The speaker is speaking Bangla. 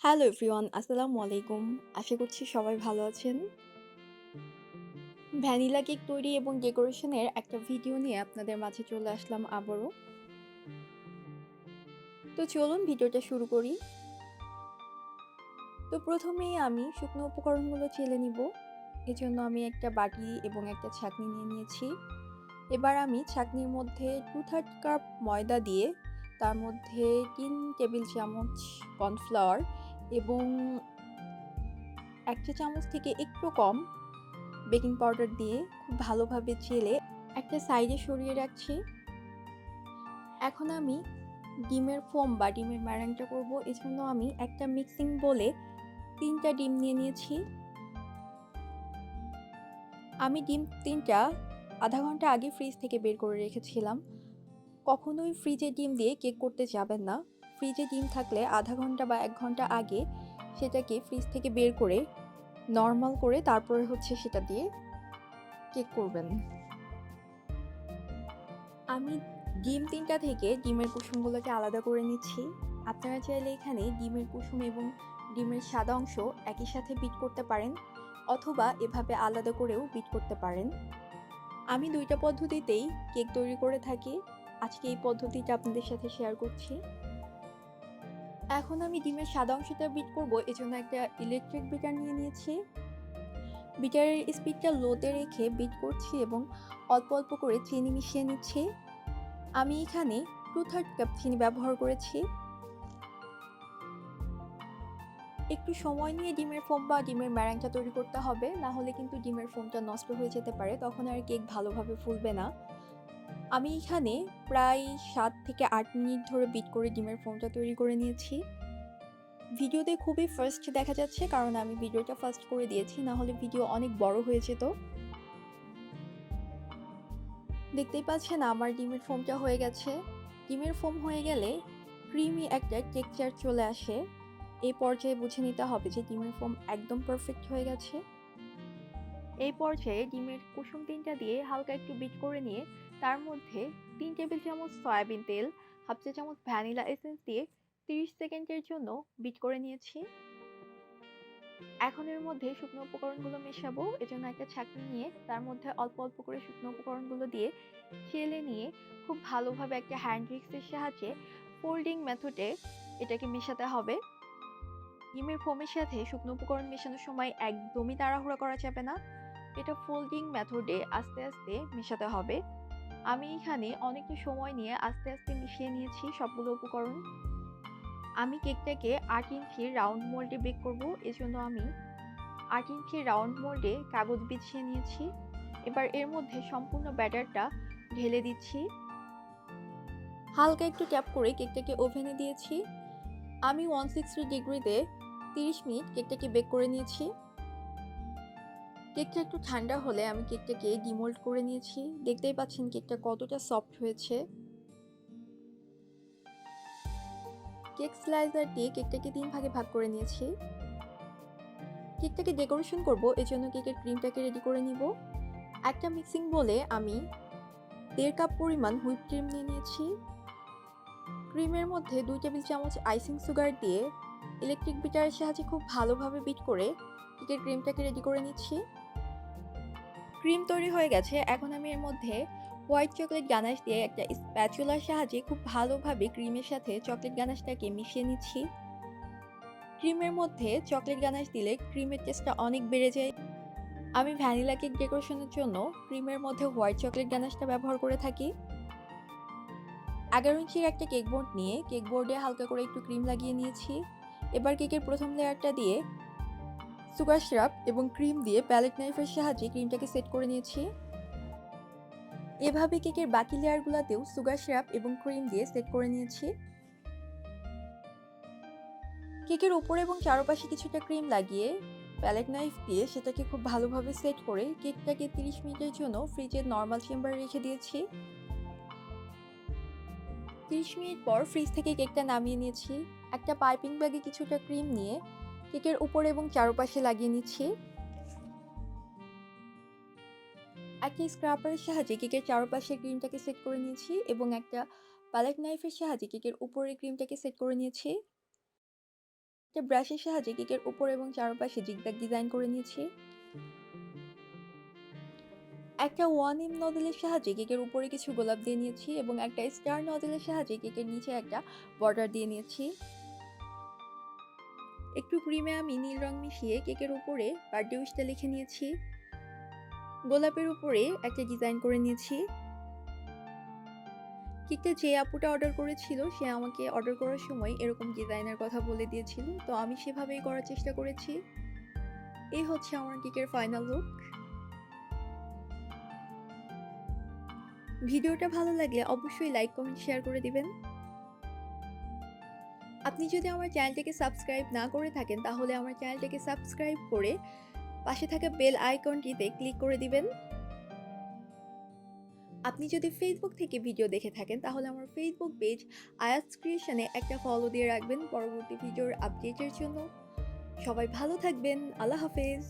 হ্যালো এভরিওয়ান, আসসালামু আলাইকুম। আশা করছি সবাই ভালো আছেন। ভ্যানিলা কেক তৈরি এবং ডেকোরেশনের একটা ভিডিও নিয়ে আপনাদের মাঝে চলে আসলাম আবারও। তো চলুন ভিডিওটা শুরু করি। তো প্রথমেই আমি শুকনো উপকরণগুলো চেলে নিব। এজন্য আমি একটা বাটি এবং একটা ছাঁকনি নিয়ে নিয়েছি। এবার আমি ছাঁকনির মধ্যে 2/3 কাপ ময়দা দিয়ে তার মধ্যে 3 টেবিল চামচ কর্নফ্লাওয়ার এবং 1 চা চামচ থেকে একটু কম বেকিং পাউডার দিয়ে খুব ভালোভাবে চেলে একটা সাইডে সরিয়ে রাখছি। এখন আমি ডিমের ফোম বা ডিমের ম্যারিনেটটা করব। এজন্য আমি একটা মিক্সিং বোলে 3টা ডিম নিয়ে নিয়েছি। আমি ডিম 3টা আধা ঘন্টা আগে ফ্রিজ থেকে বের করে রেখেছিলাম। কখনোই ফ্রিজে ডিম দিয়ে কেক করতে যাবেন না। ফ্রিজে ডিম থাকলে আধা ঘন্টা বা 1 ঘন্টা আগে সেটাকে ফ্রিজ থেকে বের করে নরমাল করে তারপরে সেটা দিয়ে কেক করবেন। আমি ডিম 3টা থেকে ডিমের কুসুমগুলোকে আলাদা করে নিচ্ছি। আপনারা চাইলে এখানে ডিমের কুসুম এবং ডিমের সাদা অংশ একই সাথে বিট করতে পারেন অথবা এভাবে আলাদা করেও বিট করতে পারেন। আমি 2টা পদ্ধতিতেই কেক তৈরি করে থাকি। আজকে এই পদ্ধতিটা আপনাদের সাথে শেয়ার করছি। এখন আমি ডিমের সাদা অংশটা বিট করব, এজন্য একটা ইলেকট্রিক বিটার নিয়ে নিয়েছি। বিটারের স্পিডটা লোতে রেখে বিট করছি এবং অল্প অল্প করে চিনি মিশিয়ে নিচ্ছি। আমি এখানে 2/3 কাপ চিনি ব্যবহার করেছি। একটু সময় নিয়ে ডিমের ফোম বা ডিমের ম্যারাংটা তৈরি করতে হবে, না হলে কিন্তু ডিমের ফোমটা নষ্ট হয়ে যেতে পারে, তখন আর কেক ভালোভাবে ফুলবে না। আমি এখানে প্রায় 7 থেকে 8 মিনিট ধরে বিট করে ডিমের ফোমটা তৈরি করে নিয়েছি। ভিডিওতে খুবই ফার্স্ট দেখা যাচ্ছে কারণ আমি ভিডিওটা ফার্স্ট করে দিয়েছি, না হলে ভিডিও অনেক বড় হয়ে যেত। দেখতেই পাচ্ছেন আমার ডিমের ফোমটা হয়ে গেছে। ডিমের ফোম হয়ে গেলে ক্রিমি একটা টেক্সচার চলে আসে। এই পর্যায়ে বুঝে নিতে হবে যে ডিমের ফোম একদম পারফেক্ট হয়ে গেছে। এই পর্যায়ে ডিমের কুসুম 3টা দিয়ে হালকা একটু বিট করে নিয়ে তার মধ্যে 3 টেবিল চামচ সয়াবিন তেল, হাফ চা চামচ ভ্যানিলা এসেন্স দিয়ে 30 সেকেন্ডের জন্য বিট করে নিয়েছি। এখন এর মধ্যে শুকনো উপকরণগুলো মেশাবো, এজন্য একটা ছাঁকনি নিয়ে তার মধ্যে অল্প অল্প করে শুকনো উপকরণগুলো দিয়ে চেলে নিয়ে খুব ভালোভাবে একটা হ্যান্ড উইক্সের সাহায্যে ফোল্ডিং মেথডে এটাকে মেশাতে হবে। ডিমের ফোমের সাথে শুকনো উপকরণ মেশানোর সময় একদমই তাড়াহুড়া করা যাবে না। এটা ফোল্ডিং মেথডে আস্তে আস্তে মেশাতে হবে। আমি এখানে অনেকটা সময় নিয়ে আস্তে আস্তে মিশিয়ে নিয়েছি সবগুলো উপকরণ। আমি কেকটাকে 8 ইঞ্চির রাউন্ড মোল্ডে বেক করব, এজন্য আমি 8 ইঞ্চির রাউন্ড মোল্ডে কাগজ বিছিয়ে নিয়েছি। এবার এর মধ্যে সম্পূর্ণ ব্যাটারটা ঢেলে দিচ্ছি। হালকা একটু ট্যাপ করে কেকটাকে ওভেনে দিয়েছি। আমি 160 ডিগ্রিতে 30 মিনিট কেকটাকে বেক করে নিয়েছি। কেকটা একটু ঠান্ডা হলে আমি কেকটাকে ডিমোল্ড করে নিয়েছি। দেখতেই পাচ্ছেন কেকটা কতটা সফট হয়েছে। কেক স্লাইসার দিয়ে কেকটাকে 3 ভাগে ভাগ করে নিয়েছি। কেকটাকে ডেকোরেশন করব, এজন্য কেকের ক্রিমটাকে রেডি করে নিব। একটা মিক্সিং বোলে আমি 1.5 কাপ পরিমাণ হুইপ ক্রিম নিয়ে নিয়েছি। ক্রিমের মধ্যে 2 টেবিল চামচ আইসিং সুগার দিয়ে ইলেকট্রিক বিটারের সাহায্যে খুব ভালোভাবে বিট করে কেকের ক্রিমটাকে রেডি করে নিচ্ছি। ক্রিম তৈরি হয়ে গেছে। এখন আমি এর মধ্যে হোয়াইট চকলেট গানাশ দিয়ে একটা স্প্যাচুলার সাহায্যে খুব ভালোভাবে ক্রিমের সাথে চকলেট গানাশটাকে মিশিয়ে নিচ্ছি। ক্রিমের মধ্যে চকলেট গানাশ দিলে ক্রিমের টেস্টটা অনেক বেড়ে যায়। আমি ভ্যানিলা কেক ডেকোরেশনের জন্য ক্রিমের মধ্যে হোয়াইট চকলেট গানাশটা ব্যবহার করে থাকি। 11 ইঞ্চির একটা কেক বোর্ড নিয়ে কেক বোর্ডে হালকা করে একটু ক্রিম লাগিয়ে নিয়েছি। এবার কেকের প্রথম লেয়ারটা দিয়ে সুগার সিরাপ এবং ক্রিম দিয়ে প্যালেট নাইফের সাহায্যে ক্রিমটাকে সেট করে নিয়েছি। এভাবে কেকের বাকি লেয়ারগুলোতেও সুগার সিরাপ এবং ক্রিম দিয়ে সেট করে নিয়েছি। কেকের উপরে এবং চারপাশে কিছুটা ক্রিম লাগিয়ে প্যালেট নাইফ দিয়ে সেটাকে খুব ভালোভাবে সেট করে কেকটাকে 30 মিনিটের জন্য ফ্রিজের নর্মাল চেম্বারে রেখে দিয়েছি। 30 মিনিট পর ফ্রিজ থেকে কেকটা নামিয়ে নিয়েছি। একটা পাইপিং ব্যাগে কিছুটা ক্রিম নিয়ে কেকের উপরে এবং চারপাশে লাগিয়ে নিচ্ছি। একটা স্ক্রাপারের সাহায্যে কেকের চারপাশে ক্রিমটাকে সেট করে নিয়েছি এবং একটা প্যালেট নাইফের সাহায্যে কেকের উপরে ক্রিমটাকে সেট করে নিয়েছি। একটা ব্রাশের সাহায্যে কেকের উপর এবং চারপাশে জিগজ্যাগ ডিজাইন করে নিয়েছি। একটা 1M নজলের সাহায্যে কেকের উপরে কিছু গোলাপ দিয়ে নিয়েছি এবং একটা স্টার নজলের সাহায্যে কেকের নিচে একটা বর্ডার দিয়ে নিয়েছি। একটু ক্রিমে আমি নীল রং মিশিয়ে কেকের উপরে বার্থডে উইশটা লিখে নিয়েছি। গোলাপের উপরে একটা ডিজাইন করে নিয়েছি। কেকটা যে আপুটা অর্ডার করেছিল সে আমাকে অর্ডার করার সময় এরকম ডিজাইনের কথা বলে দিয়েছিল, তো আমি সেভাবেই করার চেষ্টা করেছি। এই হচ্ছে আমার কেকের ফাইনাল লুক। ভিডিওটা ভালো লাগলে অবশ্যই লাইক, কমেন্ট, শেয়ার করে দিবেন। আপনি যদি আমার চ্যানেলটাকে সাবস্ক্রাইব না করে থাকেন তাহলে আমার চ্যানেলটাকে সাবস্ক্রাইব করে পাশে থাকা বেল আইকনটিতে ক্লিক করে দিবেন। আপনি যদি ফেসবুক থেকে ভিডিও দেখে থাকেন তাহলে আমার ফেসবুক পেজ আয়াতস ক্রিয়েশনে একটা ফলো দিয়ে রাখবেন পরবর্তী ভিডিওর আপডেটের জন্য। সবাই ভালো থাকবেন। আল্লাহ হাফেজ।